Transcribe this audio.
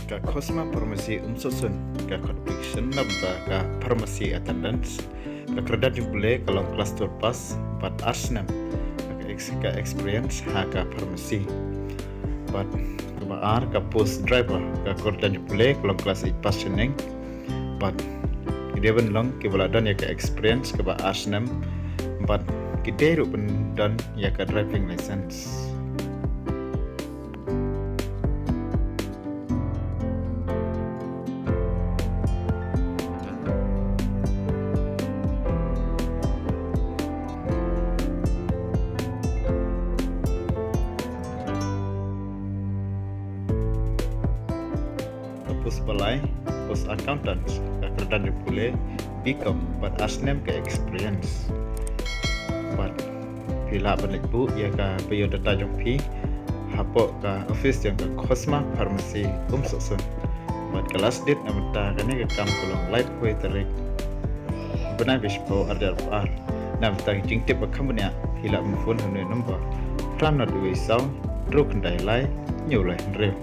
ka Cosma Pharmacy Umsohsun ka Conviction Nabda ka Pharmacy Attendants ka Kredat Jubule ka long class tour pass but Arsenal ka experience ha ka pharmacy but kebaar ka post driver ka Kredat Jubule ka long class 8 pass Shillong but ideban long kebaladan ya ka experience ka ba Arsenal but kita rupen dan ya ka driving license. Pos balai, pos accountant, Kredat Jubule become but asnem ke experience. But pila balik bu ya ka payo data jong pi hapo ka office yang ka Cosma Pharmacy Umsohsun. But kelas dit namata kane ka kam kulong Lait kue terik. Benai bispo arjar par. Namata jing tip company pila phone hanu number. Tran not we sound truk kendai lai nyu lai real.